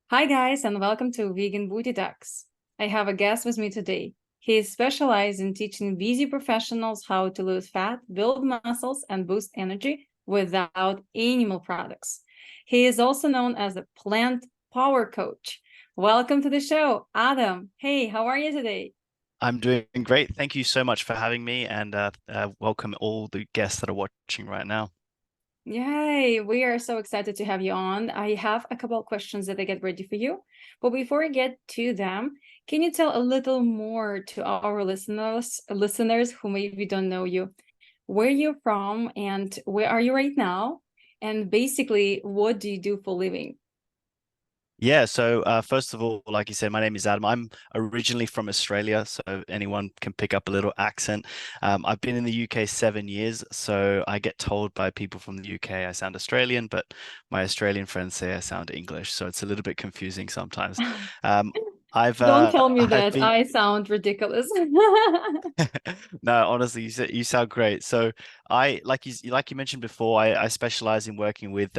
Hi, guys, and welcome to Vegan Booty Talks. I have a guest with me today. He is specialized in teaching busy professionals how to lose fat, build muscles, and boost energy without animal products. He is also known as a plant power coach. Welcome to the show, Adam. Hey, how are you today? I'm doing great. Thank you so much for having me, and welcome all the guests that are watching right now. Yay, we are so excited to have you on. I have a couple of questions that I get ready for you. But before we get to them, can you tell a little more to our listeners who maybe don't know you, where you're from and where are you right now? And basically, what do you do for a living? Yeah, so first of all, like you said, my name is Adam. I'm originally from Australia, so anyone can pick up a little accent. I've been in the UK 7 years, so I get told by people from the UK I sound Australian, but my Australian friends say I sound English, so it's a little bit confusing sometimes. Um, I've Don't uh, tell me I've that been I sound ridiculous. No, honestly, you sound great. So I like you mentioned before, I specialize in working with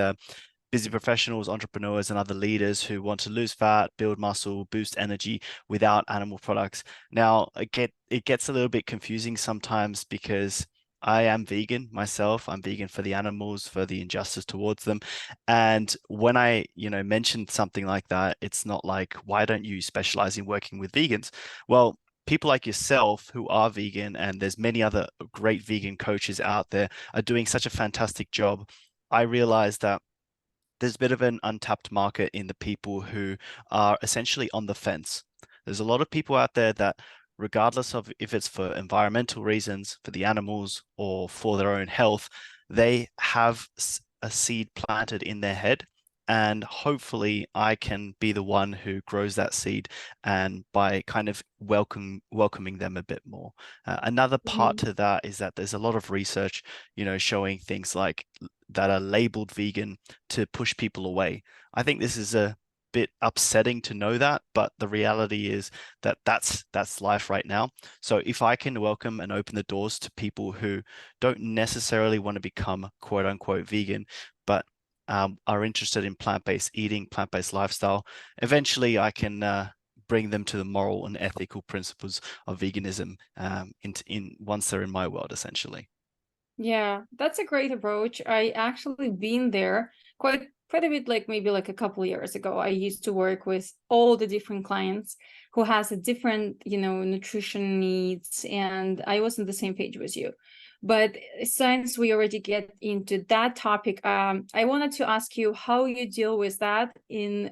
busy professionals, entrepreneurs, and other leaders who want to lose fat, build muscle, boost energy without animal products. Now, it gets a little bit confusing sometimes because I am vegan myself. I'm vegan for the animals, for the injustice towards them. And when I mentioned something like that, it's not like, why don't you specialize in working with vegans? Well, people like yourself who are vegan, and there's many other great vegan coaches out there, are doing such a fantastic job. I realized that there's a bit of an untapped market in the people who are essentially on the fence. There's a lot of people out there that, regardless of if it's for environmental reasons, for the animals, or for their own health, they have a seed planted in their head. And hopefully, I can be the one who grows that seed, and by kind of welcoming them a bit more. Another part Mhm. to that is that there's a lot of research, showing things like that are labeled vegan to push people away. I think this is a bit upsetting to know that, but the reality is that that's life right now. So if I can welcome and open the doors to people who don't necessarily want to become quote unquote vegan, but are interested in plant-based eating, plant-based lifestyle, eventually I can bring them to the moral and ethical principles of veganism in once they're in my world, essentially. Yeah, that's a great approach. I actually been there quite a bit, like maybe like a couple of years ago. I used to work with all the different clients who has a different, nutrition needs, and I was on the same page with you. But since we already get into that topic, I wanted to ask you how you deal with that in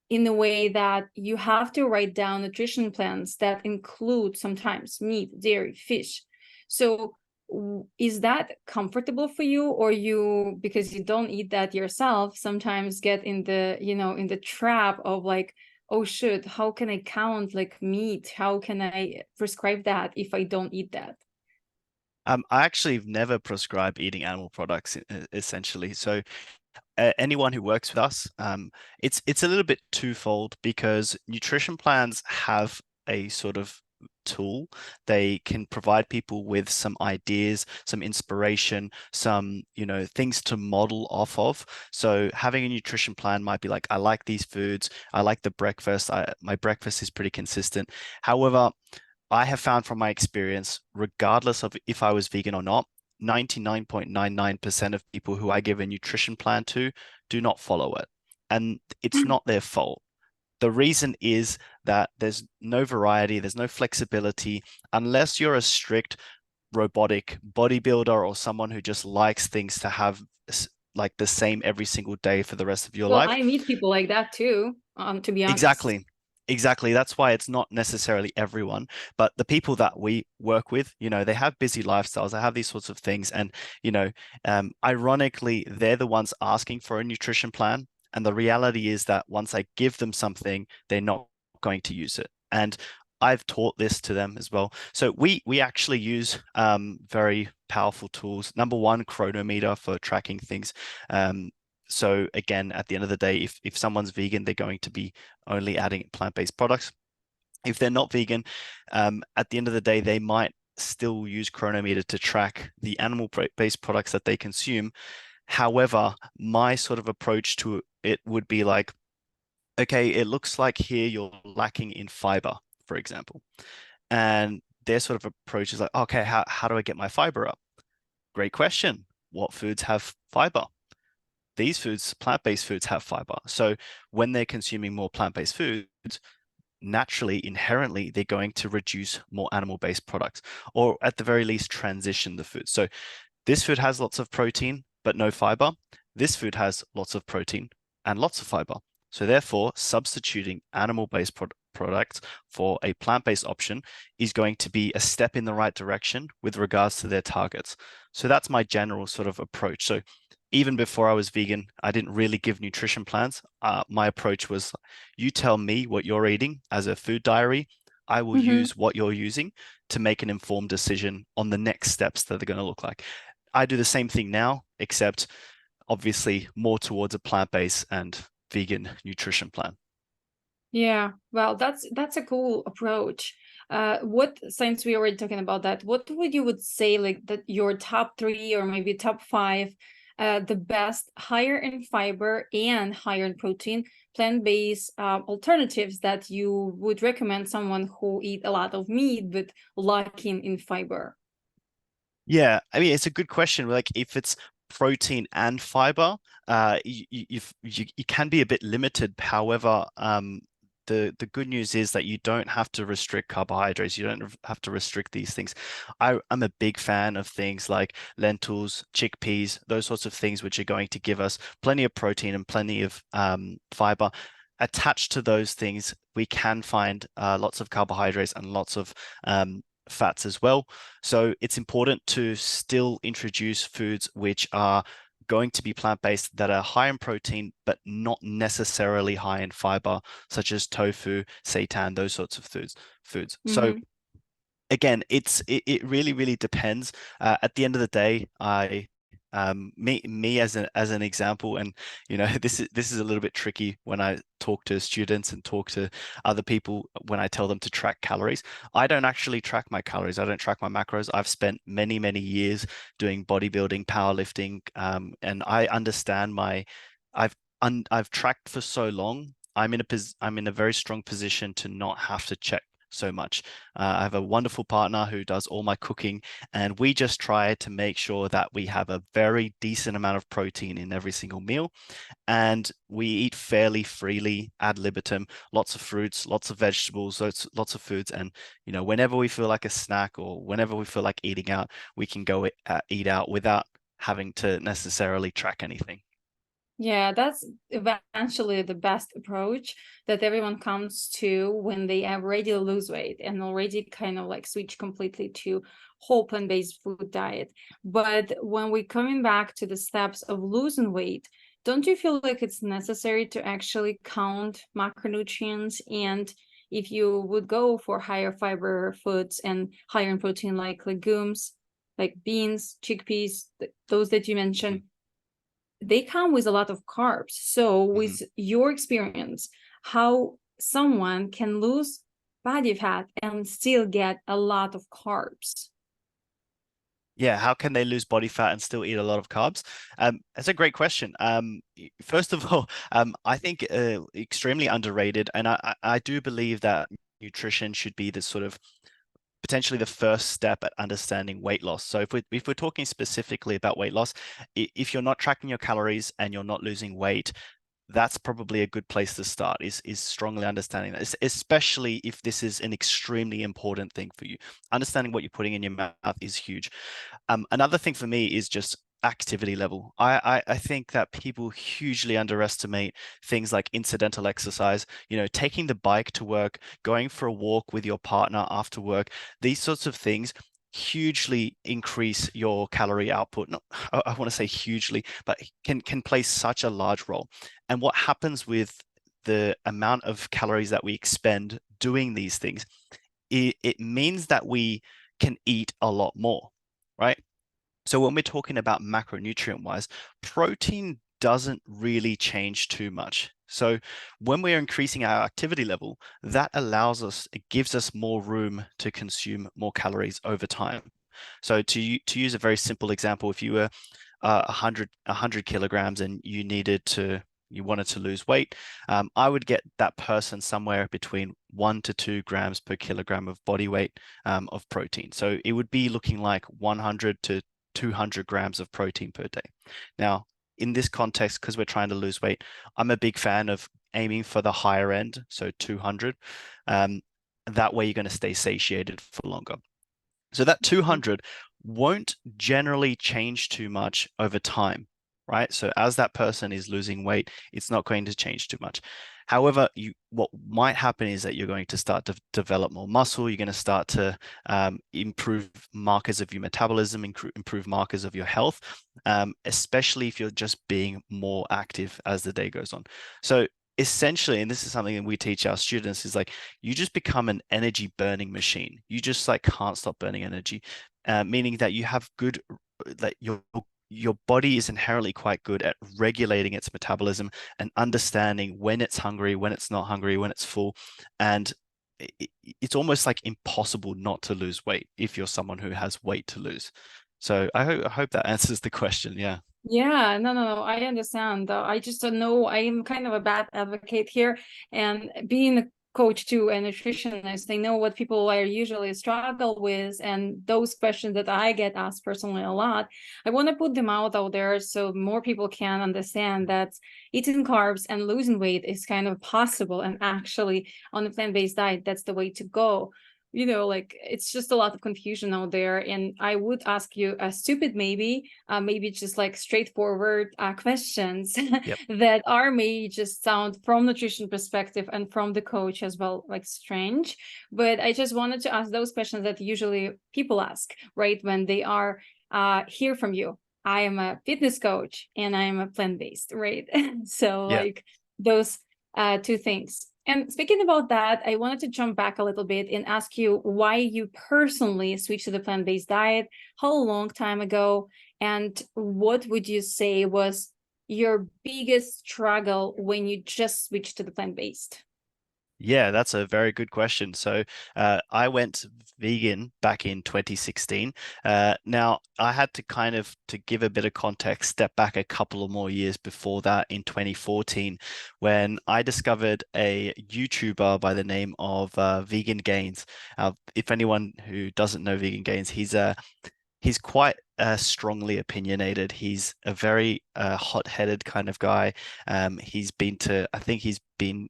the way that you have to write down nutrition plans that include sometimes meat, dairy, fish. So is that comfortable for you, or you, because you don't eat that yourself, sometimes get in the, in the trap of like, oh shoot, how can I count like meat? How can I prescribe that if I don't eat that? I actually have never prescribed eating animal products essentially. So anyone who works with us, it's a little bit twofold because nutrition plans have a sort of tool. They can provide people with some ideas, some inspiration, some things to model off of. So having a nutrition plan might be like, I like these foods, I like the breakfast, my breakfast is pretty consistent. However, I have found from my experience, regardless of if I was vegan or not, 99.99% of people who I give a nutrition plan to do not follow it. And it's not their fault. The reason is that there's no variety, there's no flexibility, unless you're a strict robotic bodybuilder or someone who just likes things to have like the same every single day for the rest of your Well, life. I meet people like that too, to be honest. Exactly. Exactly. That's why it's not necessarily everyone, but the people that we work with, they have busy lifestyles, they have these sorts of things. And, you know, ironically, they're the ones asking for a nutrition plan. And the reality is that once I give them something, they're not going to use it. And I've taught this to them as well. So we actually use very powerful tools. Number one, chronometer for tracking things. Um, so again, at the end of the day, if someone's vegan, they're going to be only adding plant-based products. If they're not vegan, at the end of the day, they might still use Chronometer to track the animal-based products that they consume. However, my sort of approach to it would be like, okay, it looks like here you're lacking in fiber, for example. And their sort of approach is like, okay, how do I get my fiber up? Great question. What foods have fiber? These foods, plant-based foods, have fiber. So when they're consuming more plant-based foods, naturally, inherently, they're going to reduce more animal-based products, or at the very least, transition the food. So this food has lots of protein, but no fiber. This food has lots of protein and lots of fiber. So therefore, substituting animal-based products for a plant-based option is going to be a step in the right direction with regards to their targets. So that's my general sort of approach. So even before I was vegan, I didn't really give nutrition plans. My approach was, you tell me what you're eating as a food diary. I will Mm-hmm. use what you're using to make an informed decision on the next steps that they're going to look like. I do the same thing now, except obviously more towards a plant-based and vegan nutrition plan. Yeah, well, that's a cool approach. What, since we already talking about that, what would say like that your top three or maybe top five, the best higher in fiber and higher in protein plant-based alternatives that you would recommend someone who eat a lot of meat but lacking in fiber? Yeah, I mean, it's a good question. Like if it's protein and fiber, you can be a bit limited. However, the good news is that you don't have to restrict carbohydrates. You don't have to restrict these things. I'm a big fan of things like lentils, chickpeas, those sorts of things, which are going to give us plenty of protein and plenty of fiber. Attached to those things, we can find lots of carbohydrates and lots of fats as well. So it's important to still introduce foods which are going to be plant-based that are high in protein, but not necessarily high in fiber, such as tofu, seitan, those sorts of foods. So Mm-hmm. again, it really, really depends. At the end of the day, me as an example, and this is a little bit tricky when I talk to students and talk to other people when I tell them to track calories. I don't actually track my calories. I don't track my macros. I've spent many, many years doing bodybuilding, powerlifting, and I understand I've I've tracked for so long. I'm in a very strong position to not have to check so much. I have a wonderful partner who does all my cooking, and we just try to make sure that we have a very decent amount of protein in every single meal. And we eat fairly freely ad libitum, lots of fruits, lots of vegetables, lots of foods. And, whenever we feel like a snack or whenever we feel like eating out, we can go eat out without having to necessarily track anything. Yeah, that's eventually the best approach that everyone comes to when they are ready to lose weight and already kind of like switch completely to whole plant-based food diet. But when we're coming back to the steps of losing weight, don't you feel like it's necessary to actually count macronutrients? And if you would go for higher fiber foods and higher in protein, like legumes, like beans, chickpeas, those that you mentioned, Mhm, they come with a lot of carbs. So mhm. with your experience, how someone can lose body fat and still get a lot of carbs? Yeah, how can they lose body fat and still eat a lot of carbs? That's a great question. First of all, I think extremely underrated, and I do believe that nutrition should be the sort of potentially the first step at understanding weight loss. So if we're talking specifically about weight loss, if you're not tracking your calories and you're not losing weight, that's probably a good place to start, is strongly understanding that, especially if this is an extremely important thing for you. Understanding what you're putting in your mouth is huge. Another thing for me is just activity level. I think that people hugely underestimate things like incidental exercise, taking the bike to work, going for a walk with your partner after work. These sorts of things hugely increase your calorie output. Not, I want to say hugely, but can play such a large role. And what happens with the amount of calories that we expend doing these things, it means that we can eat a lot more, right? So when we're talking about macronutrient wise, protein doesn't really change too much. So when we're increasing our activity level, that allows us, it gives us more room to consume more calories over time. So to use a very simple example, if you were 100 kilograms and you needed to you wanted to lose weight, I would get that person somewhere between 1 to 2 grams per kilogram of body weight of protein. So it would be looking like 100 to 200 grams of protein per day. Now, in this context, because we're trying to lose weight, I'm a big fan of aiming for the higher end, so 200. That way you're going to stay satiated for longer. So that 200 won't generally change too much over time, right? So as that person is losing weight, it's not going to change too much. However, what might happen is that you're going to start to develop more muscle. You're going to start to improve markers of your metabolism, improve markers of your health, especially if you're just being more active as the day goes on. So essentially, and this is something that we teach our students, is like you just become an energy burning machine. You just like can't stop burning energy, meaning that you have good, that your body is inherently quite good at regulating its metabolism and understanding when it's hungry, when it's not hungry, when it's full. And it's almost like impossible not to lose weight if you're someone who has weight to lose. So I hope that answers the question. Yeah. Yeah, no, I understand. I just don't know. I am kind of a bad advocate here, and being a coach too, a nutritionist, I know what people are usually struggle with, and those questions that I get asked personally a lot. I want to put them out there so more people can understand that eating carbs and losing weight is kind of possible, and actually on a plant-based diet, that's the way to go. Like it's just a lot of confusion out there. And I would ask you a stupid, maybe just like straightforward questions Yep. that are may just sound from nutrition perspective and from the coach as well, like strange. But I just wanted to ask those questions that usually people ask, right? When they are hear from you. I am a fitness coach and I am a plant-based, right? So Yeah. like those two things. And speaking about that, I wanted to jump back a little bit and ask you why you personally switched to the plant-based diet, how long time ago, and what would you say was your biggest struggle when you just switched to the plant-based? Yeah, that's a very good question. So I went vegan back in 2016. Now I had to kind of, to give a bit of context, step back a couple of more years before that in 2014, when I discovered a YouTuber by the name of Vegan Gains. If anyone who doesn't know Vegan Gains, he's quite strongly opinionated. He's a very hot-headed kind of guy. I think he's been,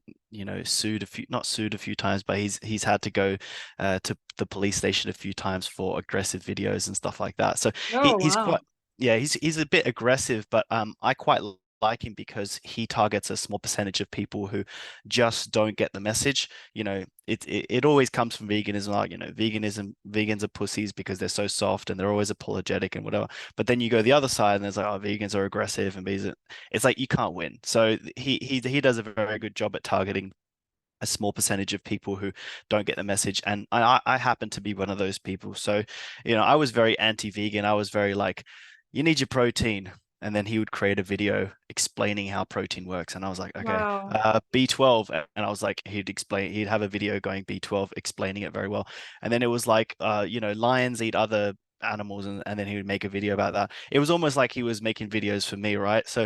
sued a few, not sued a few times, but he's had to go to the police station a few times for aggressive videos and stuff like that. So Oh, he's wow. quite, yeah, he's a bit aggressive, but I quite like him because he targets a small percentage of people who just don't get the message. It always comes from veganism, like, vegans are pussies because they're so soft and they're always apologetic and whatever. But then you go the other side and there's like, oh, vegans are aggressive and it's like you can't win. So he does a very good job at targeting a small percentage of people who don't get the message. And I happen to be one of those people. So, I was very anti-vegan. I was very like, you need your protein. And then he would create a video explaining how protein works. And I was like, okay, Wow. B12. And I was like, he'd have a video going B12, explaining it very well. And then it was like, lions eat other animals. And then he would make a video about that. It was almost like he was making videos for me, right? So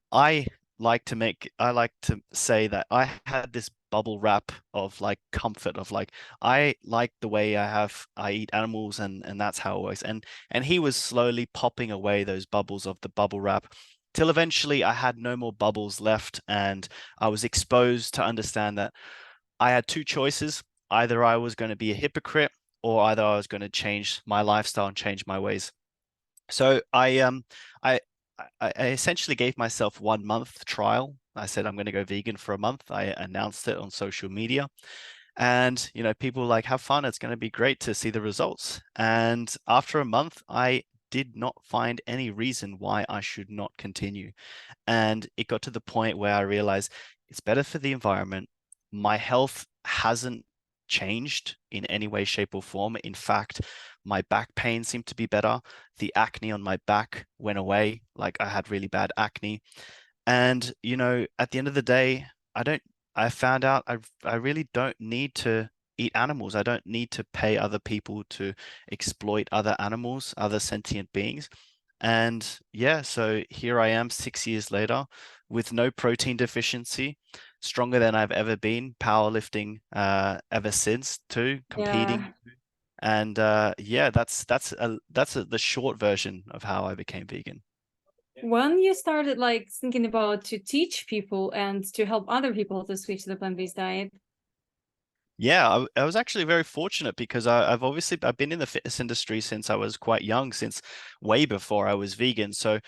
I I like to say that I had this bubble wrap of like comfort of like, I like the way I eat animals, and that's how it works. And he was slowly popping away those bubbles of the bubble wrap till eventually I had no more bubbles left, and I was exposed to understand that I had two choices. Either I was going to be a hypocrite, or either I was going to change my lifestyle and change my ways. So I I essentially gave myself 1 month trial. I said I'm going to go vegan for a month. I announced it on social media, and people were like, have fun. It's going to be great to see the results. And after a month, I did not find any reason why I should not continue. And it got to the point where I realized it's better for the environment. My health hasn't changed in any way, shape, or form. In fact, my back pain seemed to be better. The acne on my back went away. Like, I had really bad acne. And, at the end of the day, I found out I really don't need to eat animals. I don't need to pay other people to exploit other animals, other sentient beings. And yeah, so here I am 6 years later with no protein deficiency, stronger than I've ever been, powerlifting ever since too, competing. Yeah. And yeah, the short version of how I became vegan. When you started like thinking about to teach people and to help other people to switch to the plant-based diet? Yeah, I was actually very fortunate because I've been in the fitness industry since I was quite young, since way before I was vegan. So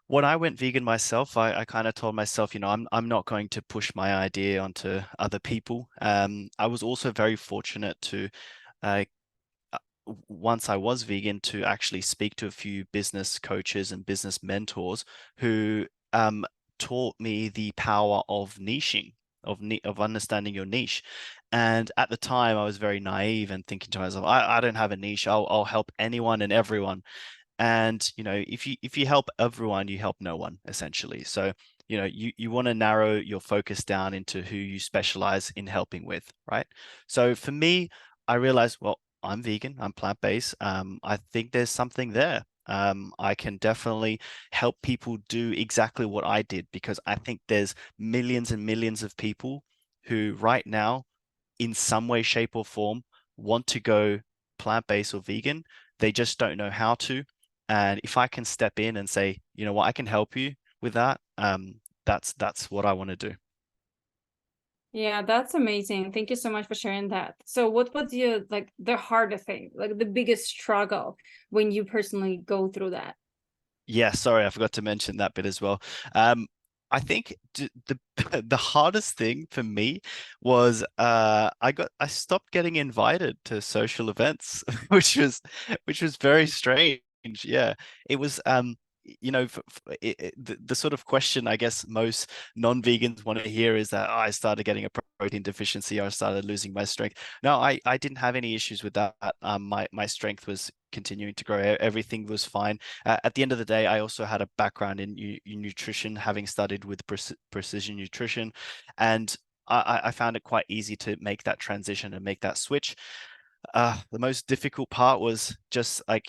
when I went vegan myself, I kind of told myself, I'm not going to push my idea onto other people. I was also very fortunate to uh, once I was vegan to actually speak to a few business coaches and business mentors who taught me the power of niching, of understanding your niche. And at the time, I was very naive and thinking to myself, I don't have a niche. I'll help anyone and everyone. And if you help everyone, you help no one, essentially. So you want to narrow your focus down into who you specialize in helping with, right? So for me, I realized, well, I'm vegan, I'm plant-based. I think there's something there. I can definitely help people do exactly what I did, because I think there's millions and millions of people who right now, in some way, shape, or form, want to go plant-based or vegan. They just don't know how to. And if I can step in and say, you know what, I can help you with that, that's what I want to do. Yeah, that's amazing. Thank you so much for sharing that. So what was your like the hardest thing, like the biggest struggle when you personally go through that? Yeah, sorry, I forgot to mention that bit as well. I think the the hardest thing for me was I stopped getting invited to social events, which was very strange. Yeah, it was the sort of question I guess most non-vegans want to hear is that, "Oh, I started getting a protein deficiency, or I started losing my strength." No, I didn't have any issues with that. My strength was continuing to grow. Everything was fine. At the end of the day, I also had a background in nutrition, having studied with precision nutrition, and I found it quite easy to make that transition and make that switch. The most difficult part was just like,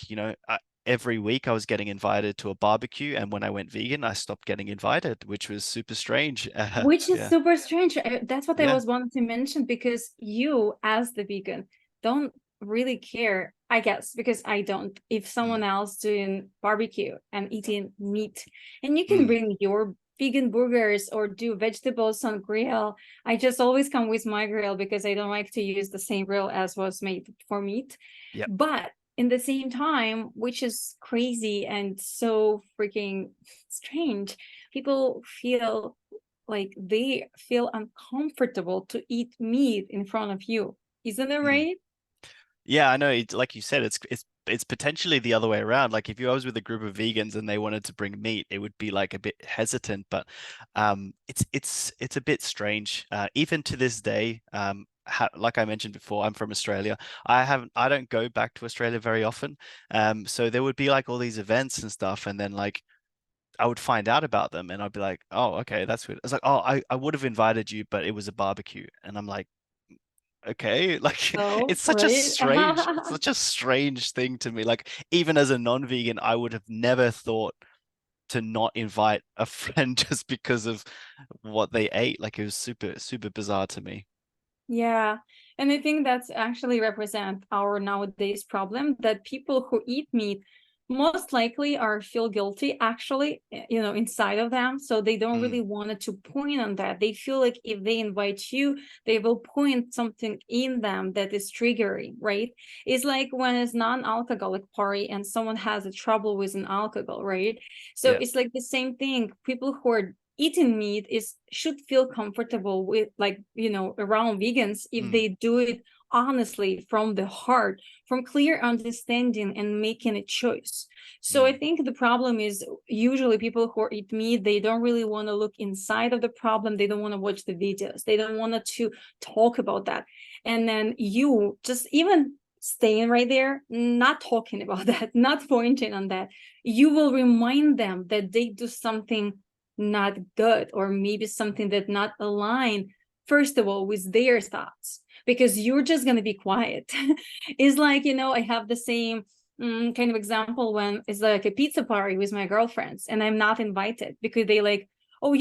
every week I was getting invited to a barbecue, and when I went vegan, I stopped getting invited, which was super strange. Which is Yeah, super strange. That's what I yeah, was wanting to mention, because you, as the vegan, don't really care, I guess, because I don't. If mm, someone else doing barbecue and eating meat, and you can mm, bring your vegan burgers or do vegetables on grill, I just always come with my grill because I don't like to use the same grill as was made for meat. yep, But in the same time, which is crazy and so freaking strange, people feel like they feel uncomfortable to eat meat in front of you. Isn't it mm. right? Yeah, I know. Like you said, it's potentially the other way around. Like if I was with a group of vegans and they wanted to bring meat, it would be like a bit hesitant. But it's a bit strange. Even to this day, like I mentioned before, I'm from Australia. I don't go back to Australia very often. So there would be like all these events and stuff, and then like I would find out about them, and I'd be like, oh, okay, that's good. It's like, oh, I would have invited you, but it was a barbecue, and I'm like, okay, like So, it's such a right? strange it's such a strange thing to me. Like even as a non-vegan, I would have never thought to not invite a friend just because of what they ate. Like it was super bizarre to me. Yeah. And I think that's actually represent our nowadays problem, that people who eat meat most likely are feel guilty actually, inside of them. So they don't Mm, really want to point on that. They feel like if they invite you, they will point something in them that is triggering, right? It's like when it's non-alcoholic party and someone has a trouble with an alcohol, right? So yeah. it's like the same thing. People who are eating meat is should feel comfortable with, like, around vegans if Mm, they do it honestly from the heart, from clear understanding and making a choice. So I mm, think the problem is usually people who eat meat, they don't really want to look inside of the problem. They don't want to watch the videos, they don't want to talk about that. And then you just even staying right there, not talking about that, not pointing on that, you will remind them that they do something not good, or maybe something that not align, first of all, with their thoughts, because you're just going to be quiet. It's like, I have the same kind of example when it's like a pizza party with my girlfriends and I'm not invited because they like, oh,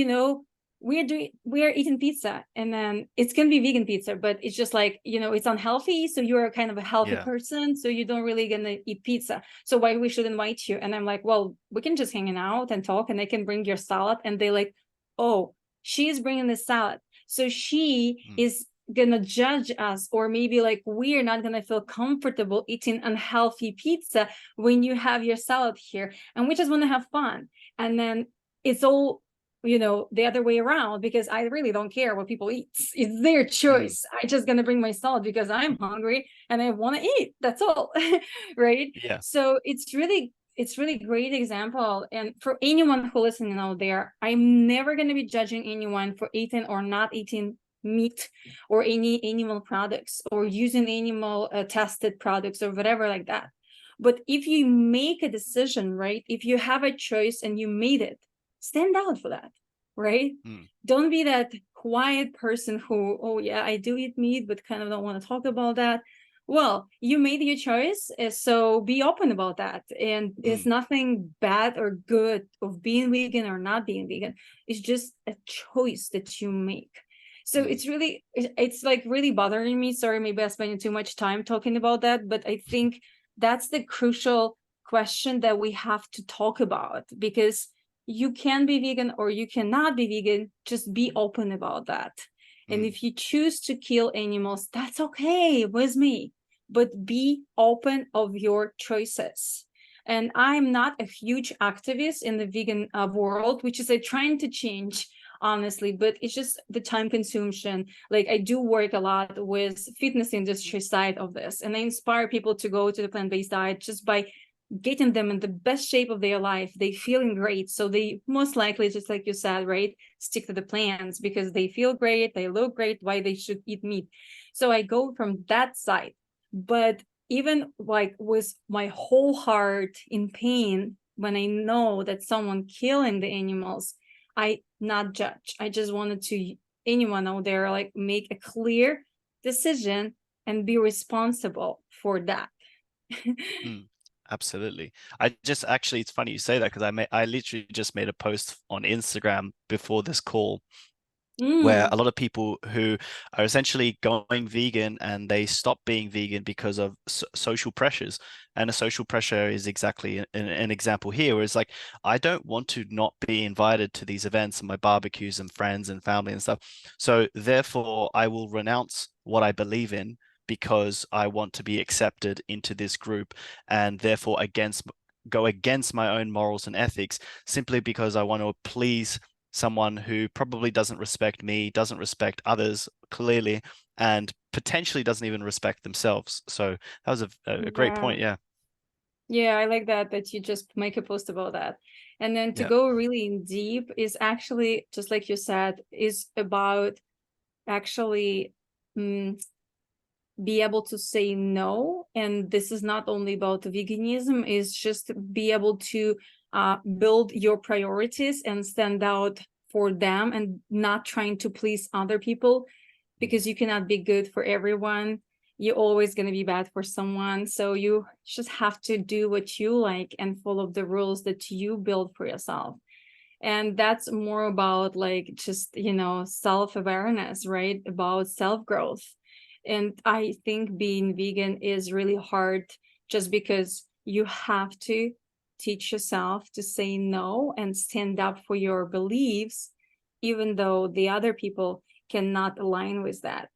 we're eating pizza, and then it's gonna be vegan pizza, but it's just like, you know, it's unhealthy, so you're kind of a healthy Yeah. person, so you don't really gonna eat pizza, so why we should invite you? And I'm like, well, we can just hang out and talk, and they can bring your salad. And they like, oh, she's bringing the salad, so she Mm, is gonna judge us, or maybe like we're not gonna feel comfortable eating unhealthy pizza when you have your salad here, and we just want to have fun. And then it's all, you know, the other way around, because I really don't care what people eat. It's their mm, choice. I just gonna bring my salad because I'm hungry and I want to eat. That's all. Right? yeah. So it's really great example. And for anyone who listening out there, I'm never gonna be judging anyone for eating or not eating meat or any animal products, or using animal tested products or whatever like that. But if you make a decision, right? If you have a choice and you made it, stand out for that, right? Mm, Don't be that quiet person who, oh yeah, I do eat meat, but kind of don't want to talk about that. Well, you made your choice, so be open about that. And it's mm, nothing bad or good of being vegan or not being vegan. It's just a choice that you make. So mm. it's like really bothering me. Sorry, maybe I spent too much time talking about that, but I think that's the crucial question that we have to talk about, because you can be vegan or you cannot be vegan. Just be open about that. And Mm, if you choose to kill animals, that's okay with me, but be open of your choices. And I'm not a huge activist in the vegan world, which is trying to change, honestly, but it's just the time consumption. Like, I do work a lot with fitness industry side of this, and I inspire people to go to the plant-based diet just by getting them in the best shape of their life. They feeling great, so they most likely, just like you said, right, stick to the plans because they feel great, they look great, why they should eat meat. So I go from that side. But even like with my whole heart in pain, when I know that someone killing the animals, I not judge. I just wanted to anyone out there like make a clear decision and be responsible for that. mm. Absolutely. I just actually, it's funny you say that because I literally just made a post on Instagram before this call where Mm, a lot of people who are essentially going vegan and they stop being vegan because of social pressures. And a social pressure is exactly an example here, where it's like, I don't want to not be invited to these events and my barbecues and friends and family and stuff. So therefore, I will renounce what I believe in because I want to be accepted into this group, and therefore go against my own morals and ethics simply because I want to please someone who probably doesn't respect me, doesn't respect others clearly, and potentially doesn't even respect themselves. So that was a great yeah. point. Yeah. Yeah, I like that you just make a post about that. And then to Yeah. go really in deep is actually, just like you said, is about actually be able to say no. And this is not only about veganism, it's just be able to build your priorities and stand out for them, and not trying to please other people, Mm, because you cannot be good for everyone. You're always going to be bad for someone. So you just have to do what you like and follow the rules that you build for yourself. And that's more about like just, you know, self-awareness, right? About self-growth. And I think being vegan is really hard, just because you have to teach yourself to say no and stand up for your beliefs, even though the other people cannot align with that.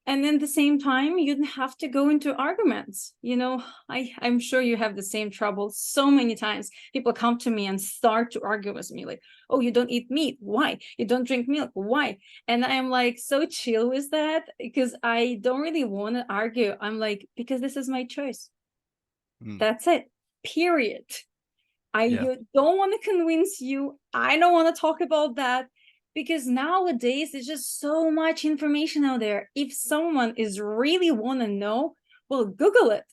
And then at the same time, you don't have to go into arguments. You know, I'm sure you have the same trouble so many times. People come to me and start to argue with me, like, oh, you don't eat meat, why? You don't drink milk, why? And I'm like so chill with that, because I don't really want to argue. I'm like, because this is my choice. mm, That's it, period. I yeah. don't want to convince you. I don't want to talk about that, because nowadays there's just so much information out there. If someone is really want to know, well, Google it.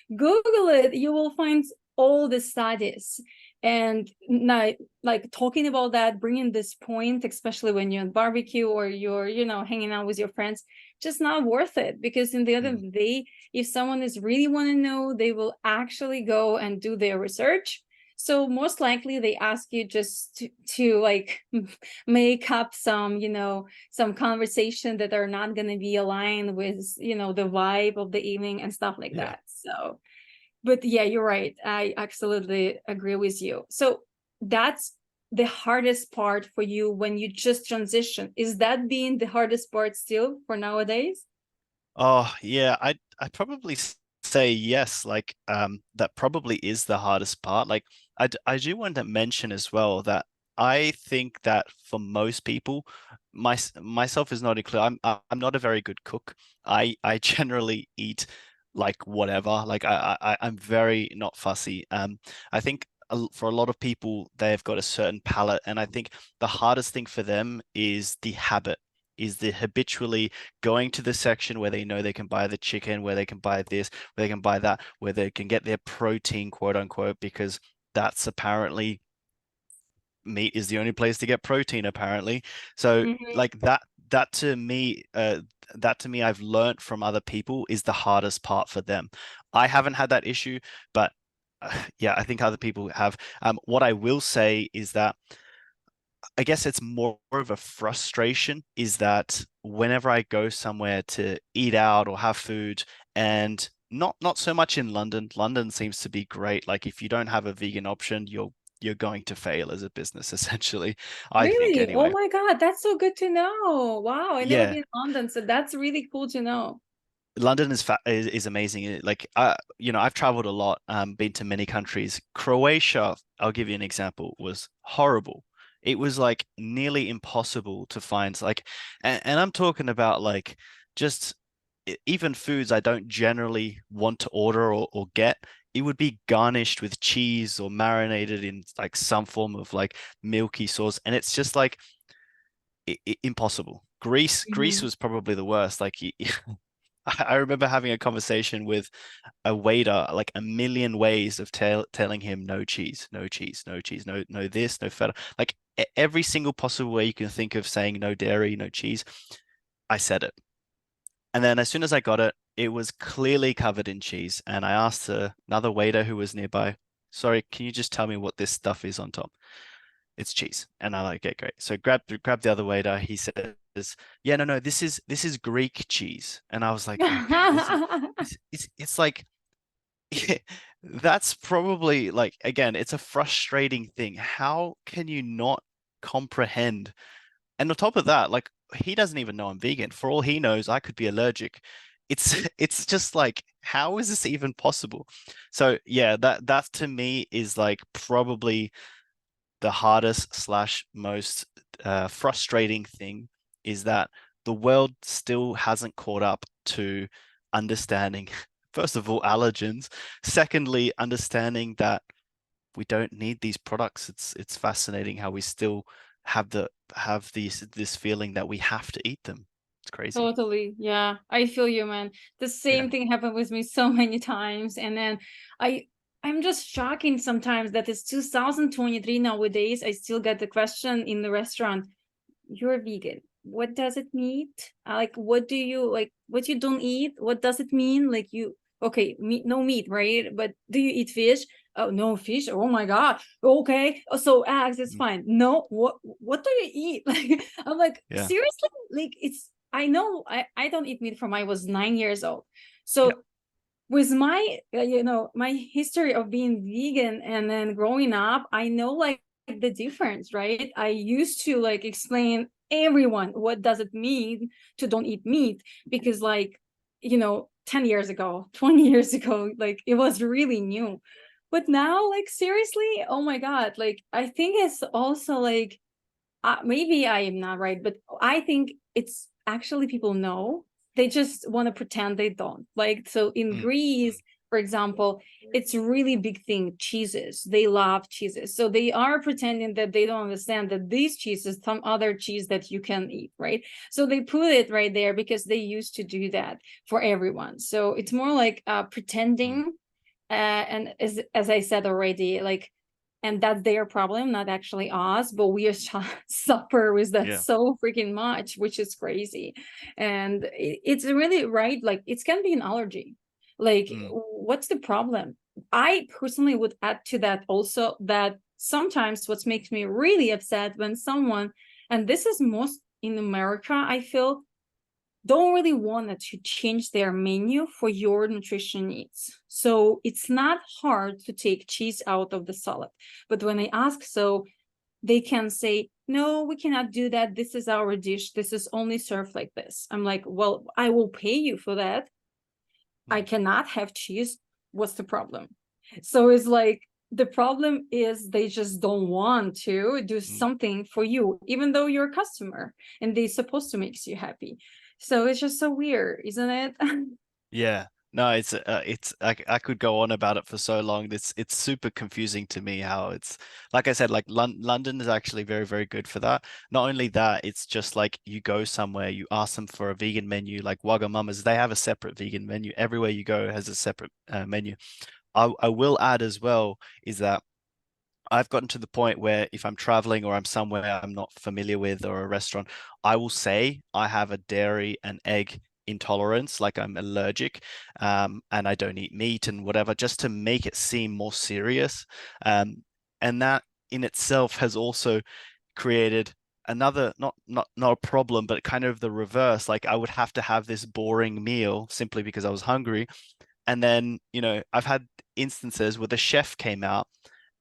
Google it. You will find all the studies. And now, like talking about that, bringing this point, especially when you're on barbecue or you're, you know, hanging out with your friends, just not worth it. Because in the end of Mm, the day, if someone is really want to know, they will actually go and do their research. So most likely they ask you just to like make up some, some conversation that are not going to be aligned with, the vibe of the evening and stuff like Yeah. that. So, but yeah, you're right. I absolutely agree with you. So that's the hardest part for you when you just transition. Is that being the hardest part still for nowadays? Oh, yeah, I probably say yes. Like, that probably is the hardest part. Like, I do want to mention as well that I think that for most people, myself is not included. I'm not a very good cook. I generally eat like whatever. Like, I'm very not fussy. I think for a lot of people, they've got a certain palate, and I think the hardest thing for them is the habit, is the habitually going to the section where they know they can buy the chicken, where they can buy this, where they can buy that, where they can get their protein, quote unquote, because that's apparently meat is the only place to get protein, apparently. So Mhm. like that to me, I've learned from other people is the hardest part for them. I haven't had that issue, but yeah, I think other people have. What I will say is that I guess it's more of a frustration is that whenever I go somewhere to eat out or have food, and not so much in London. London seems to be great. Like if you don't have a vegan option, you're going to fail as a business, essentially. I think Really? Oh anyway. my God, that's so good to know. Wow, I never Yeah. been in London, so that's really cool to know. London is amazing. Like I've traveled a lot, been to many countries. Croatia, I'll give you an example, was horrible. It was like nearly impossible to find and I'm talking about like just even foods I don't generally want to order or get. It would be garnished with cheese or marinated in like some form of like milky sauce, and it's just like impossible. Greece Mhm. was probably the worst. Like I remember having a conversation with a waiter, like a million ways of telling him no cheese, no cheese, no cheese, no this, no feta. Like every single possible way you can think of saying no dairy, no cheese, I said it. And then as soon as I got it, it was clearly covered in cheese. And I asked another waiter who was nearby, sorry, can you just tell me what this stuff is on top? It's cheese. And I like, okay, great. So grab the other waiter. He says, yeah, no, this is Greek cheese. And I was like, okay, it's like that's probably like again, it's a frustrating thing. How can you not comprehend? And on top of that, like he doesn't even know I'm vegan. For all he knows, I could be allergic. It's it's just like, how is this even possible? So yeah, that to me is like probably the hardest slash most frustrating thing is that the world still hasn't caught up to understanding, first of all, allergens. Secondly, understanding that we don't need these products. It's fascinating how we still have this feeling that we have to eat them. It's crazy. Totally. Yeah, I feel you, man. The Yeah. same thing happened with me so many times. And then I I'm just shocking sometimes that it's 2023 nowadays. I still get the question in the restaurant, you're vegan. What does it mean? Like, what do you like? What you don't eat? What does it mean? Like, you okay? Meat, no meat, right? But do you eat fish? Oh, no fish. Oh my God. Okay. Oh, so eggs is Mhm. fine. No. What do you eat? Like, I'm like, Yeah. seriously? Like, it's. I know. I don't eat meat from I was 9 years old. Yeah. So with my my history of being vegan and then growing up, I know like the difference, right? I used to like explain everyone what does it mean to don't eat meat, because like 10 years ago, 20 years ago, like it was really new. But now, like, seriously, oh my God, like I think it's also like maybe I am not right, but I think it's actually people know. They just want to pretend they don't. Like, so in Mm. Greece, for example, it's a really big thing. Cheeses. They love cheeses. So they are pretending that they don't understand that these cheeses, some other cheese that you can eat, right? So they put it right there because they used to do that for everyone. So it's more like Mm. pretending. And as I said already, like, and that's their problem, not actually us, but we are suffer with that Yeah. so freaking much, which is crazy. And it's really right, like it can be an allergy. Like, Mm. what's the problem? I personally would add to that also that sometimes what makes me really upset when someone, and this is most in America, I feel, don't really want to change their menu for your nutrition needs. So it's not hard to take cheese out of the salad. But when I ask, so they can say, no, we cannot do that. This is our dish. This is only served like this. I'm like, well, I will pay you for that. I cannot have cheese. What's the problem? So it's like, the problem is they just don't want to do something for you, even though you're a customer and they're supposed to make you happy. So it's just so weird, isn't it? Yeah. No, it's I could go on about it for so long. It's super confusing to me how it's like I said, like London is actually very, very good for that. Not only that, it's just like you go somewhere, you ask them for a vegan menu, like Wagamama's, they have a separate vegan menu. Everywhere you go has a separate menu. I will add as well is that I've gotten to the point where if I'm traveling or I'm somewhere I'm not familiar with or a restaurant, I will say I have a dairy and egg intolerance, like I'm allergic, and I don't eat meat and whatever, just to make it seem more serious. And that in itself has also created another not a problem, but kind of the reverse. Like I would have to have this boring meal simply because I was hungry. And then, I've had instances where the chef came out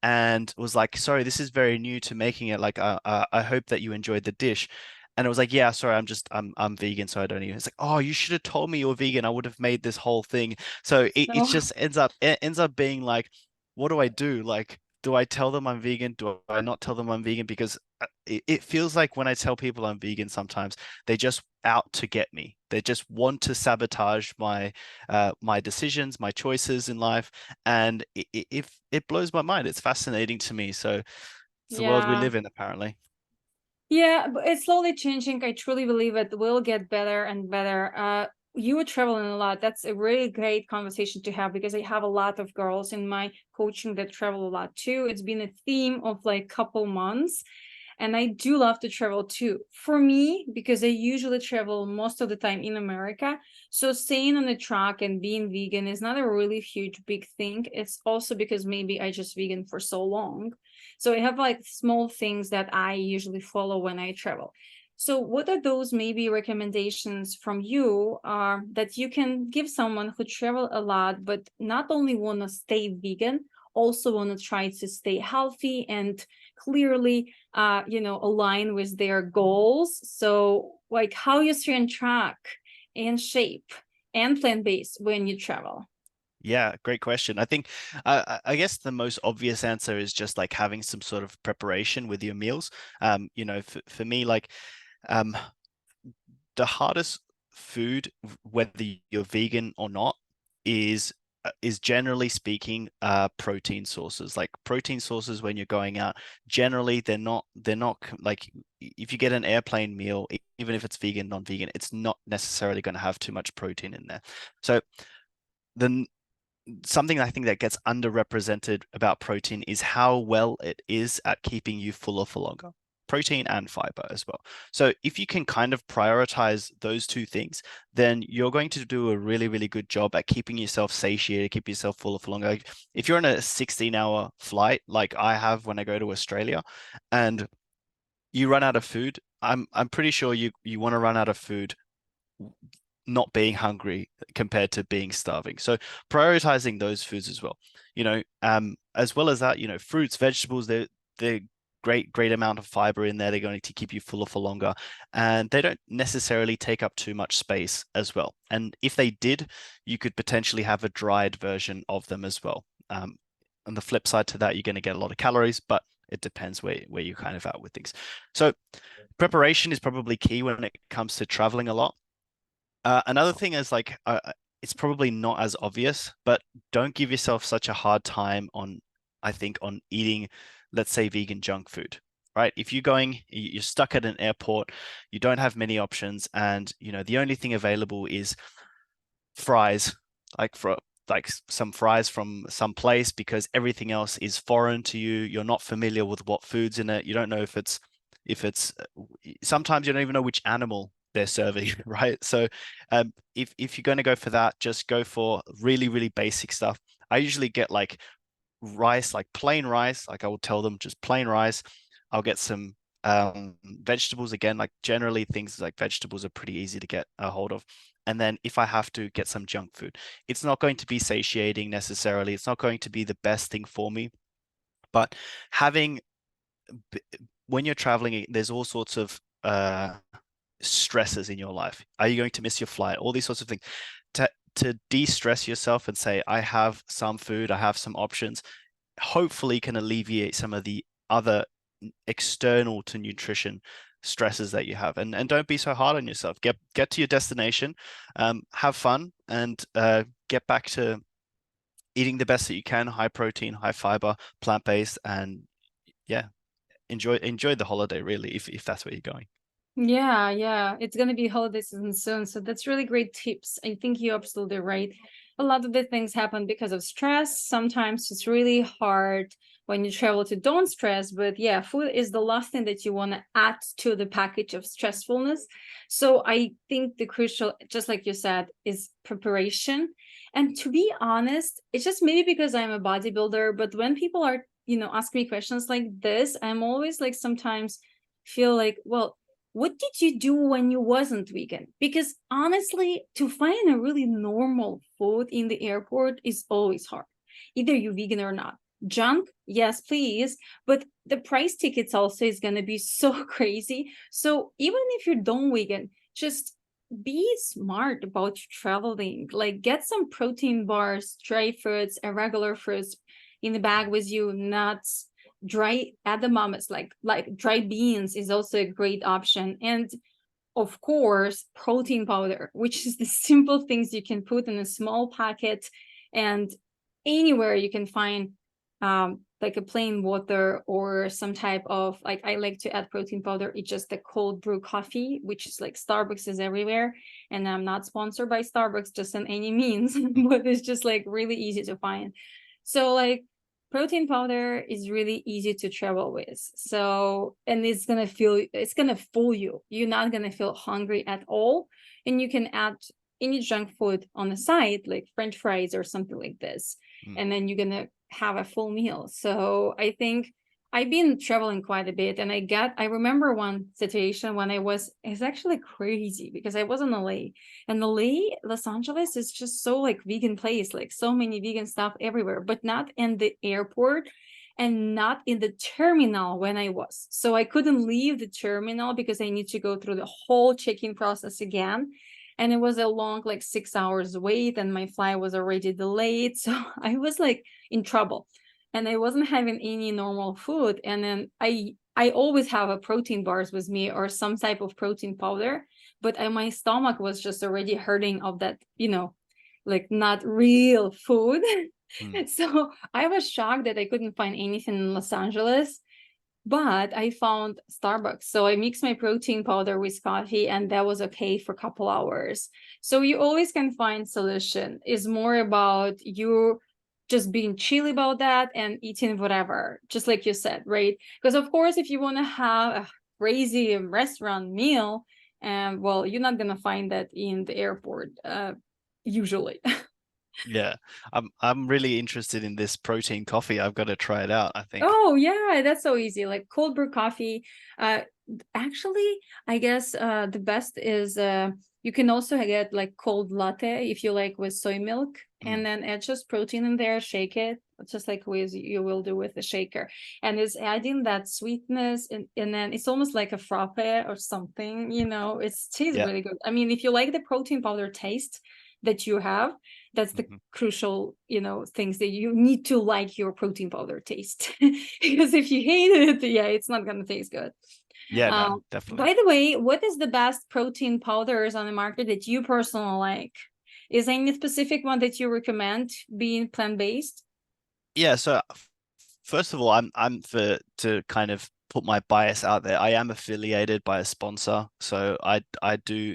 and was like, sorry, this is very new to making it. Like, I hope that you enjoyed the dish. And it was like, yeah, sorry, I'm vegan, so I don't eat. It's like, oh, you should have told me you were vegan. I would have made this whole thing. So it No. just ends up being like, what do I do? Like, do I tell them I'm vegan? Do I not tell them I'm vegan? Because it feels like when I tell people I'm vegan, sometimes they just out to get me. They just want to sabotage my decisions, my choices in life, and it blows my mind. It's fascinating to me. So it's the world we Yeah. live in, apparently. Yeah, but it's slowly changing. I truly believe it will get better and better. You were traveling a lot. That's a really great conversation to have because I have a lot of girls in my coaching that travel a lot too. It's been a theme of like couple months. And I do love to travel too. For me, because I usually travel most of the time in America. So staying on the truck and being vegan is not a really huge, big thing. It's also because maybe I just vegan for so long. So I have like small things that I usually follow when I travel. So what are those maybe recommendations from you that you can give someone who travel a lot, but not only want to stay vegan, also want to try to stay healthy and clearly align with their goals? So like how you stay on track and shape and plant-based when you travel? Yeah, great question. I think I guess the most obvious answer is just like having some sort of preparation with your meals. For me, like um, the hardest food, whether you're vegan or not, is generally speaking protein sources. Like protein sources when you're going out, generally they're not like if you get an airplane meal, even if it's vegan, non-vegan, it's not necessarily going to have too much protein in there. So the something I think that gets underrepresented about protein is how well it is at keeping you fuller for longer. Protein and fiber as well. So if you can kind of prioritize those two things, then you're going to do a really, really good job at keeping yourself satiated, keep yourself fuller for longer. Like if you're on a 16-hour flight, like I have when I go to Australia, and you run out of food, I'm pretty sure you want to run out of food not being hungry compared to being starving. So prioritizing those foods as well. As well as that, fruits, vegetables, they're great amount of fiber in there. They're going to keep you fuller for longer, and they don't necessarily take up too much space as well. And if they did, you could potentially have a dried version of them as well. On the flip side to that, you're going to get a lot of calories, but it depends where you're kind of at with things. So preparation is probably key when it comes to traveling a lot. Another thing is like it's probably not as obvious, but don't give yourself such a hard time I think, on eating, let's say, vegan junk food, right? If you're stuck at an airport, you don't have many options, and the only thing available is fries, like some fries from some place because everything else is foreign to you. You're not familiar with what food's in it. You don't know if it's sometimes you don't even know which animal they're serving, right? So if you're going to go for that, just go for really, really basic stuff. I usually get like rice, like plain rice. Like I will tell them just plain rice. I'll get some vegetables again. Like generally things like vegetables are pretty easy to get a hold of. And then if I have to get some junk food, it's not going to be satiating necessarily. It's not going to be the best thing for me. But having when you're traveling, there's all sorts of stresses in your life. Are you going to miss your flight? All these sorts of things. To de-stress yourself and say, I have some food, I have some options, hopefully can alleviate some of the other external to nutrition stresses that you have. And don't be so hard on yourself. Get to your destination, have fun, and get back to eating the best that you can, high protein, high fiber, plant-based, and yeah, enjoy the holiday really if that's where you're going. Yeah, yeah. It's gonna be holiday season soon, so that's really great tips. I think you're absolutely right. A lot of the things happen because of stress. Sometimes it's really hard when you travel to don't stress, but yeah, food is the last thing that you want to add to the package of stressfulness. So I think the crucial, just like you said, is preparation. And to be honest, it's just maybe because I'm a bodybuilder, but when people are, ask me questions like this, I'm always like sometimes feel like, well, what did you do when you wasn't vegan? Because honestly, to find a really normal food in the airport is always hard. Either you're vegan or not. Junk, yes, please. But the price tickets also is going to be so crazy. So even if you're done vegan, just be smart about traveling. Like get some protein bars, dry fruits, irregular fruits in the bag with you, nuts, dry edamames, like dry beans is also a great option. And of course, protein powder, which is the simple things you can put in a small packet, and anywhere you can find like a plain water or some type of, like, I like to add protein powder. It's just a cold brew coffee, which is like Starbucks is everywhere. And I'm not sponsored by Starbucks just in any means, but it's just like really easy to find. So like protein powder is really easy to travel with. So, and it's gonna fool you. You're not gonna feel hungry at all. And you can add any junk food on the side, like French fries or something like this. Mm. And then you're gonna have a full meal. So I think I've been traveling quite a bit, and I remember one situation when it's actually crazy because I was in LA, and LA, Los Angeles is just so like vegan place, like so many vegan stuff everywhere, but not in the airport and not in the terminal when I was. So I couldn't leave the terminal because I need to go through the whole check-in process again. And it was a long, like 6 hours wait, and my flight was already delayed. So I was like in trouble, and I wasn't having any normal food. And then I always have a protein bars with me or some type of protein powder, but my stomach was just already hurting of that, like not real food. Mm. So I was shocked that I couldn't find anything in Los Angeles, but I found Starbucks. So I mixed my protein powder with coffee, and that was okay for a couple hours. So you always can find solution. It's more about you just being chill about that and eating whatever, just like you said, right? Because of course, if you want to have a crazy restaurant meal, well, you're not gonna find that in the airport, usually. Yeah, I'm really interested in this protein coffee. I've got to try it out, I think. Oh yeah, that's so easy. Like cold brew coffee. Actually, I guess the best is you can also get like cold latte if you like with soy milk, and Mm. then add just protein in there, shake it, just like with you will do with the shaker. And it's adding that sweetness, and then it's almost like a frappe or something, it tastes Yeah. really good. I mean, if you like the protein powder taste that you have, that's the Hmm. crucial, things that you need to like your protein powder taste. Because if you hate it, yeah, it's not going to taste good. Yeah, no, um definitely. by the way, what is the best protein powders on the market that you personally like? Is there any specific one that you recommend being plant-based? Yeah, so first of all, I'm for to kind of put my bias out there. I am affiliated by a sponsor, so I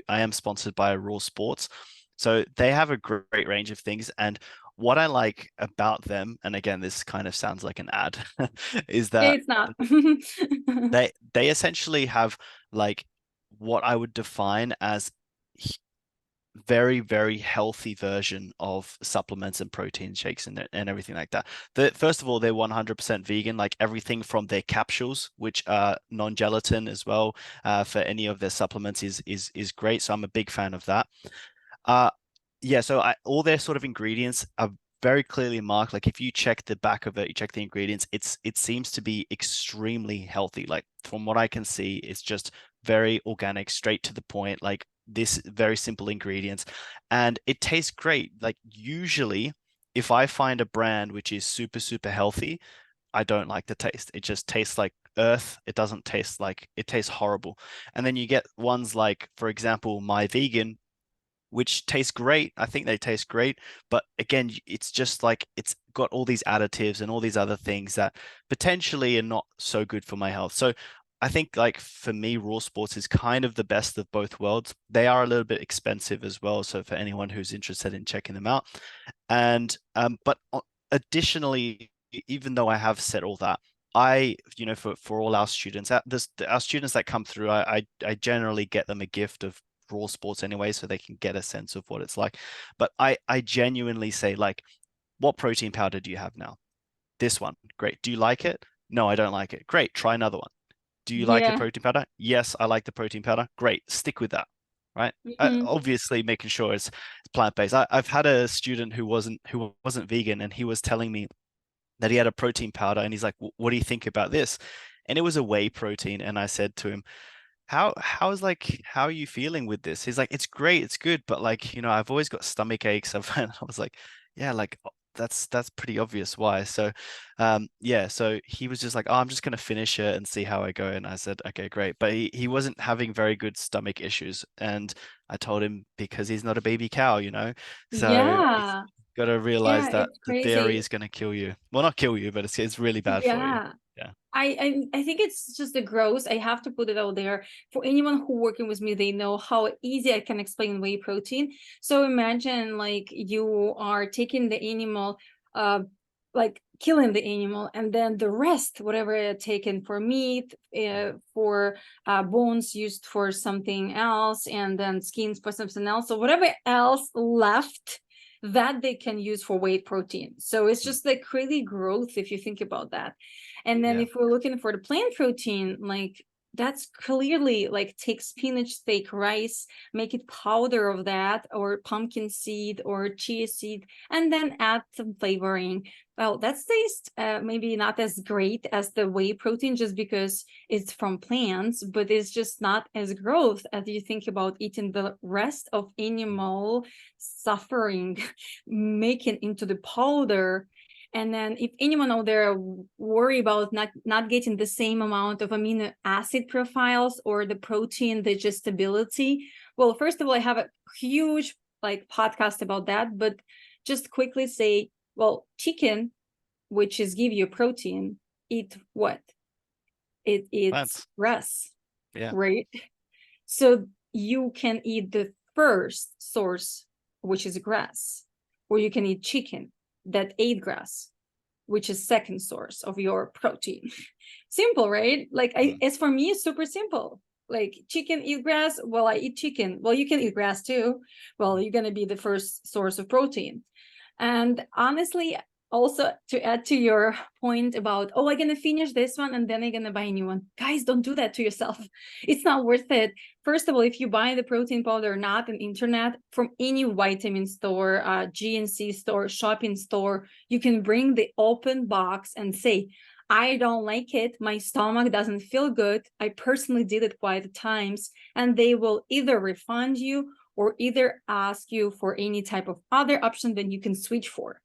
am sponsored by Raw Sports. So they have a great range of things, and what I like about them, and again, this kind of sounds like an ad, is that It's not. they essentially have like what I would define as very, very healthy version of supplements and protein shakes and everything like that. First of all, they're 100% vegan, like everything from their capsules, which are non-gelatin as well, for any of their supplements is great. So I'm a big fan of that. Uh, yeah, so all their sort of ingredients are very clearly marked. Like if you check the back of it, you check the ingredients, it seems to be extremely healthy. Like from what I can see, it's just very organic, straight to the point, like this very simple ingredients, and it tastes great. Like usually, if I find a brand which is super, super healthy, I don't like the taste. It just tastes like earth. It doesn't taste like, it tastes horrible. And then you get ones like, for example, My Vegan, which taste great. I think they taste great, but again, it's just like it's got all these additives and all these other things that potentially are not so good for my health. So I think like for me, Raw Sports is kind of the best of both worlds. They are a little bit expensive as well, so for anyone who's interested in checking them out. And but additionally, even though I have said all that, I, for all our students, our students that come through, I generally get them a gift of Raw Sports anyway, so they can get a sense of what it's like. But I genuinely say, like, what protein powder do you have now? This one. Great. Do you like it? No, I don't like it. Great. Try another one. Do you like the Yeah. protein powder? Yes, I like the protein powder. Great. Stick with that. Right. Mhm. Obviously making sure it's plant-based. I've had a student who wasn't vegan, and he was telling me that he had a protein powder, and he's like, what do you think about this? And it was a whey protein. And I said to him, how are you feeling with this? He's like, it's great, it's good, but like, I've always got stomach aches. I was like, yeah, like that's pretty obvious why. So yeah, so he was just like, oh, I'm just gonna finish it and see how I go. And I said, okay, great. But he wasn't having very good stomach issues. And I told him, because he's not a baby cow, so he's Yeah. got to realize Yeah, that it's the dairy crazy. is going to kill you. Well, not kill you, but it's really bad for you. Yeah. Yeah. I think it's just the gross. I have to put it out there for anyone who working with me. They know how easy I can explain whey protein. So imagine like you are taking the animal, like killing the animal, and then the rest, whatever taken for meat, for bones used for something else, and then skins for something else. So whatever else left, that they can use for whey protein. So it's Mm. just like crazy growth if you think about that. And then Yeah. if we're looking for the plant protein, like that's clearly like take spinach, steak, rice, make it powder of that, or pumpkin seed or chia seed, and then add some flavoring. Well, that tastes maybe not as great as the whey protein just because it's from plants, but it's just not as gross as you think about eating the rest of animal suffering, making into the powder. And then if anyone out there worry about not getting the same amount of amino acid profiles or the protein digestibility, well, first of all, I have a huge like podcast about that, but just quickly say, well, chicken, which is give you protein, eat what? It eats Plants. grass, Yeah. right? So you can eat the first source, which is grass, or you can eat chicken that ate grass, which is second source of your protein. Simple, right? Like Mm. as for me, it's super simple. Like chicken eat grass, well, I eat chicken. Well, you can eat grass too. Well, you're gonna be the first source of protein. And honestly, also to add to your point about, oh, I'm gonna finish this one and then I'm gonna buy a new one. Guys, don't do that to yourself. It's not worth it. First of all, if you buy the protein powder not on internet, from any vitamin store, GNC store, shopping store, you can bring the open box and say, I don't like it. My stomach doesn't feel good. I personally did it quite a times, and they will either refund you or either ask you for any type of other option that you can switch for.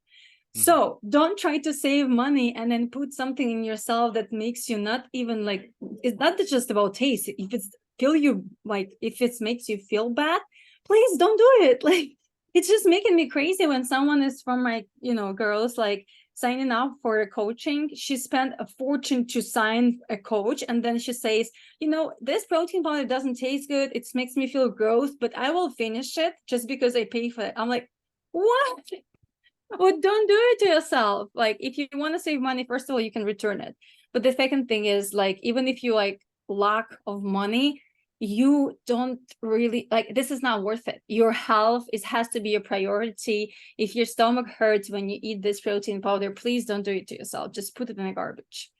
Mhm. So don't try to save money and then put something in yourself that makes you not even like, it's not just about taste. If it's feel you like, if it makes you feel bad, please don't do it. Like, it's just making me crazy when someone is from my, girls like signing up for a coaching. She spent a fortune to sign a coach, and then she says, this protein powder doesn't taste good. It makes me feel gross, but I will finish it just because I pay for it. I'm like, what? Well, don't do it to yourself. Like, if you want to save money, first of all, you can return it. But the second thing is, like, even if you like lack of money, you don't really like, this is not worth it. Your health has to be a priority. If your stomach hurts when you eat this protein powder, please don't do it to yourself. Just put it in the garbage,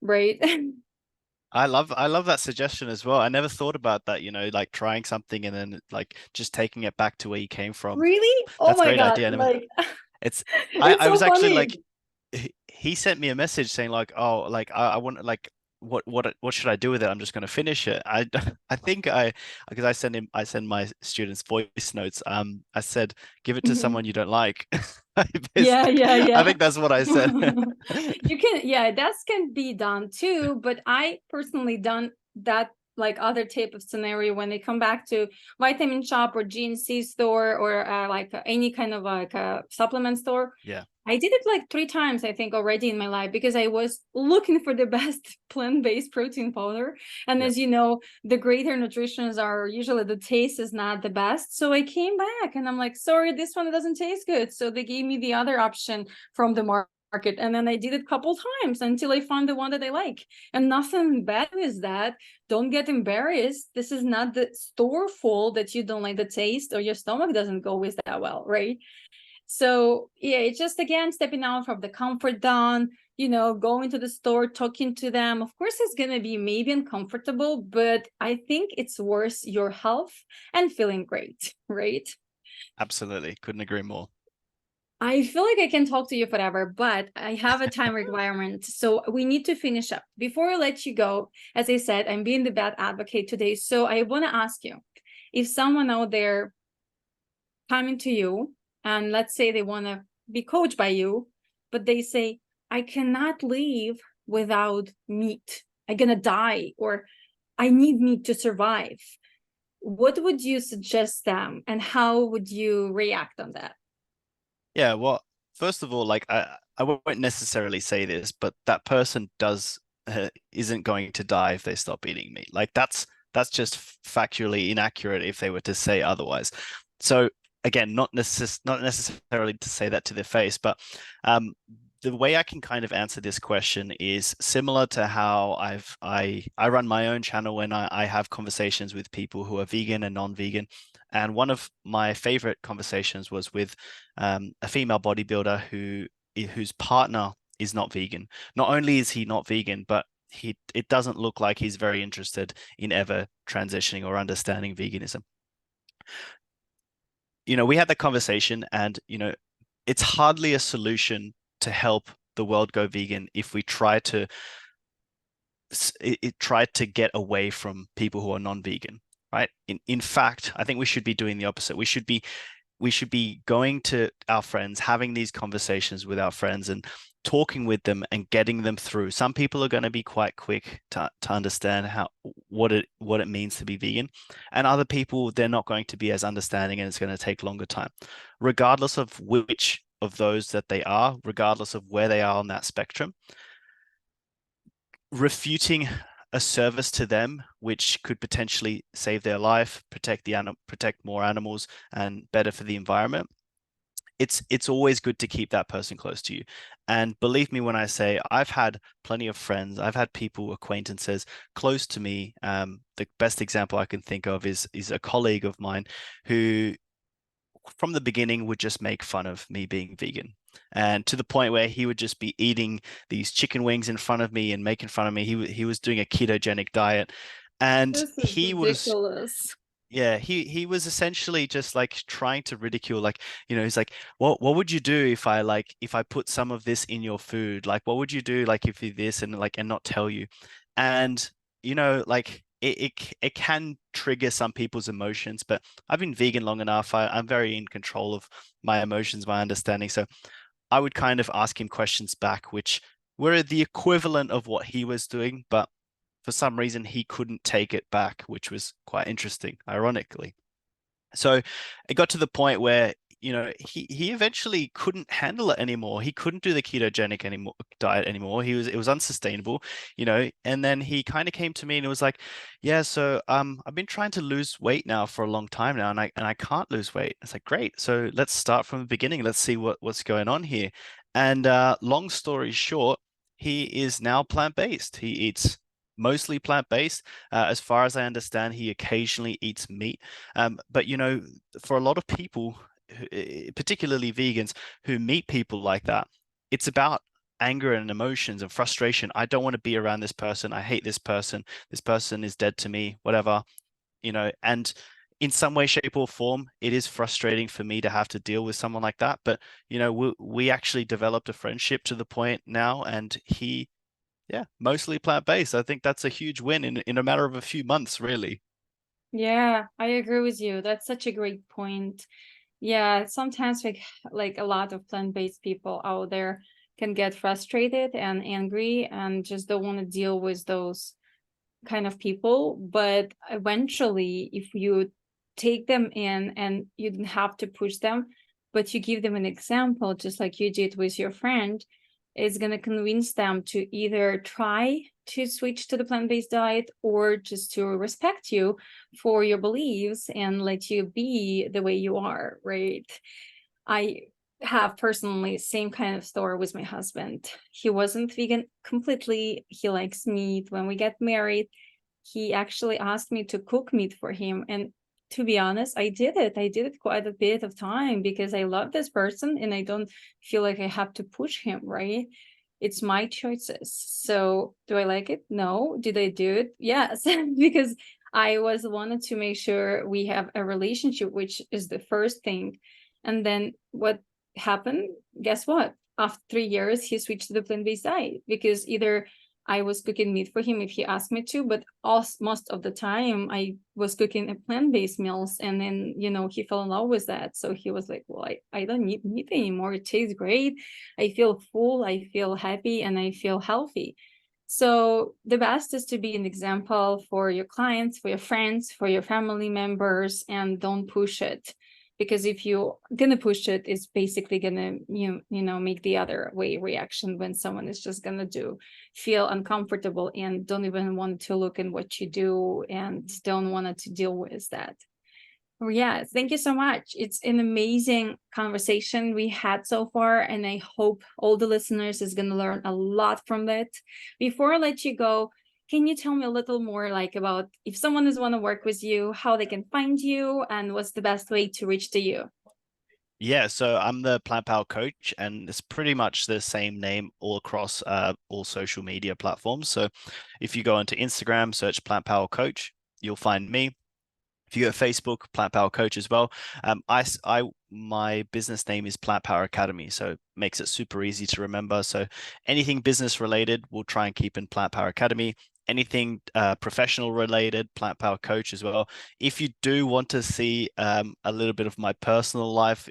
right? I love that suggestion as well. I never thought about that, like trying something and then like just taking it back to where you came from. Really? Oh That's a my great God. idea. I never, Like, it's it's I so was actually funny. like he sent me a message saying like, oh, like I want like what should I do with it? I'm just going to finish it. I think because I send my students voice notes. I said give it to Mhm. someone you don't like. Yeah, yeah, I yeah. think that's what I said. You can, yeah, that can be done too, but I personally done that like other type of scenario when they come back to vitamin shop or GNC store or like any kind of like a supplement store. Yeah. I did it like 3 times, I think, already in my life because I was looking for the best plant-based protein powder. And Yeah. as you know, the greater nutritions are usually the taste is not the best. So I came back and I'm like, sorry, this one doesn't taste good. So they gave me the other option from the market. And then I did it a couple times until I found the one that I like. And nothing bad with that. Don't get embarrassed. This is not the store fault that you don't like the taste or your stomach doesn't go with that well, right? So yeah, it's just again stepping out from the comfort zone, going to the store, talking to them. Of course, it's gonna be maybe uncomfortable, but I think it's worth your health and feeling great, right? Absolutely. Couldn't agree more. I feel like I can talk to you forever, but I have a time requirement. So we need to finish up. Before I let you go, as I said, I'm being the bad advocate today. So I want to ask you, if someone out there coming to you and let's say they want to be coached by you, but they say, I cannot live without meat. I'm going to die, or I need meat to survive. What would you suggest them and how would you react on that? Yeah, well, first of all, like I won't necessarily say this, but that person does isn't going to die if they stop eating meat. Like that's just factually inaccurate if they were to say otherwise. So again, not necessarily to say that to their face, but um the way I can kind of answer this question is similar to how I run my own channel when I have conversations with people who are vegan and non-vegan. And one of my favorite conversations was with a female bodybuilder whose partner is not vegan. Not only is he not vegan, but it doesn't look like he's very interested in ever transitioning or understanding veganism. We had that conversation, and it's hardly a solution to help the world go vegan if we try to get away from people who are non-vegan, right? In fact, I think we should be doing the opposite. We should be going to our friends, having these conversations with our friends and talking with them and getting them through. Some people are going to be quite quick to understand what it means to be vegan, and other people, they're not going to be as understanding, and it's going to take longer time. Regardless of which of those that they are, regardless of where they are on that spectrum, refuting a service to them which could potentially save their life, protect more animals, and better for the environment, it's always good to keep that person close to you. And believe me when I say I've had plenty of friends, I've had people, acquaintances close to me. The best example I can think of is a colleague of mine who from the beginning would just make fun of me being vegan, and to the point where he would just be eating these chicken wings in front of me and making fun of me. He was doing a ketogenic diet, and This is he was ridiculous. yeah, he was essentially just like trying to ridicule, like, he's like, what would you do if I put some of this in your food? Like, what would you do like if you this and like and not tell you? And like it can trigger some people's emotions, but I've been vegan long enough. I'm very in control of my emotions, my understanding. So I would kind of ask him questions back, which were the equivalent of what he was doing, but for some reason he couldn't take it back, which was quite interesting, ironically. So it got to the point where, he eventually couldn't handle it anymore. He couldn't do the ketogenic diet anymore. It was unsustainable, and then he kind of came to me and it was like, yeah, so I've been trying to lose weight now for a long time now, and I can't lose weight. It's like, great. So let's start from the beginning. Let's see what's going on here. And long story short, he is now plant-based. He eats mostly plant-based. As far as I understand, he occasionally eats meat. But you know, for a lot of people, particularly vegans, who meet people like that, it's about anger and emotions and frustration. I don't want to be around this person. I hate this person. This person is dead to me, whatever, you know. And in some way, shape, or form, it is frustrating for me to have to deal with someone like that. But, you know, we actually developed a friendship to the point now, and he, yeah, mostly plant-based. I think that's a huge win in a matter of a few months, really. Yeah, I agree with you. That's such a great point. Yeah, sometimes like a lot of plant-based people out there can get frustrated and angry and just don't want to deal with those kind of people. But eventually, if you take them in and you don't have to push them, but you give them an example, just like you did with your friend, it's going to convince them to either try to switch to the plant-based diet or just to respect you for your beliefs and let you be the way you are, right? I have personally same kind of story with my husband. He wasn't vegan completely. He likes meat. When we get married, he actually asked me to cook meat for him. And to be honest, I did it. I did it quite a bit of time because I love this person and I don't feel like I have to push him, right? It's my choices. So do I like it? No. Did I do it? Yes, because I was wanted to make sure we have a relationship, which is the first thing. And then what happened? Guess what? After 3 years, he switched to the plant-based diet because either I was cooking meat for him if he asked me to, but also most of the time I was cooking a plant-based meals. And then, you know, he fell in love with that. So he was like, well, I don't need meat anymore. It tastes great. I feel full, I feel happy, and I feel healthy. So the best is to be an example for your clients, for your friends, for your family members, and don't push it. Because if you're gonna push it, it's basically gonna make the other way reaction when someone is just gonna feel uncomfortable and don't even want to look in what you do and don't want to deal with that. Oh, yeah, thank you so much. It's an amazing conversation we had so far, and I hope all the listeners is going to learn a lot from it. Before I let you go, can you tell me a little more like about if someone is want to work with you, how they can find you, and what's the best way to reach to you? Yeah, so I'm the Plant Power coach, and it's pretty much the same name all across all social media platforms. So if you go onto Instagram, search Plant Power Coach, you'll find me. If you go to Facebook, Plant Power Coach as well. My business name is Plant Power Academy, so it makes it super easy to remember. So anything business related, we'll try and keep in Plant Power Academy. Anything professional related, Plant Power Coach as well. If you do want to see a little bit of my personal life,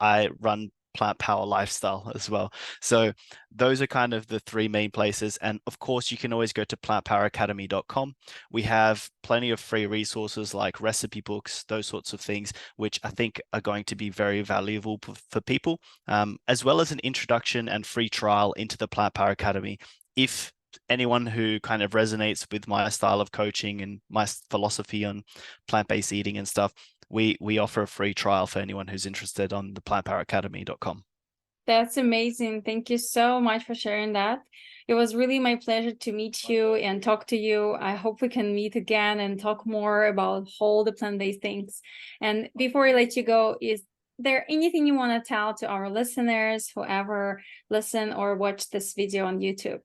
I run Plant Power Lifestyle as well. So those are kind of the three main places. And of course, you can always go to plantpoweracademy.com. We have plenty of free resources like recipe books, those sorts of things, which I think are going to be very valuable for people, as well as an introduction and free trial into the Plant Power Academy. If anyone who kind of resonates with my style of coaching and my philosophy on plant-based eating and stuff, we offer a free trial for anyone who's interested on the plantpoweracademy.com. That's amazing. Thank you so much for sharing that. It was really my pleasure to meet you and talk to you. I hope we can meet again and talk more about all the plant-based things. And before I let you go, is there anything you want to tell to our listeners, whoever listen or watch this video on YouTube?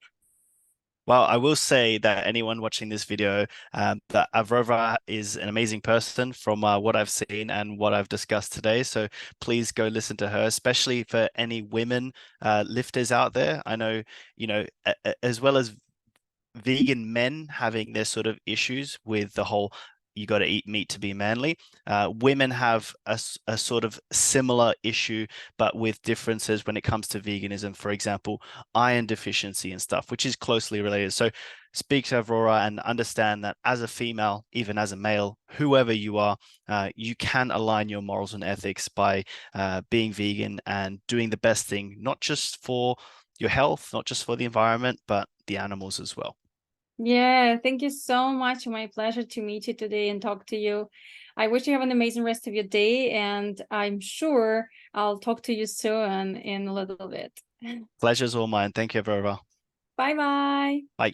Well, I will say that anyone watching this video, that Avrora is an amazing person from what I've seen and what I've discussed today. So please go listen to her, especially for any women lifters out there. I know, you know, as well as vegan men having their sort of issues with the whole you got to eat meat to be manly. Women have a sort of similar issue, but with differences when it comes to veganism. For example, iron deficiency and stuff, which is closely related. So speak to Aurora and understand that as a female, even as a male, whoever you are, you can align your morals and ethics by being vegan and doing the best thing, not just for your health, not just for the environment, but the animals as well. Yeah, thank you so much. My pleasure to meet you today and talk to you. I wish you have an amazing rest of your day, and I'm sure I'll talk to you soon in a little bit. Pleasure's all mine. Thank you, Aurora. Bye bye. Bye.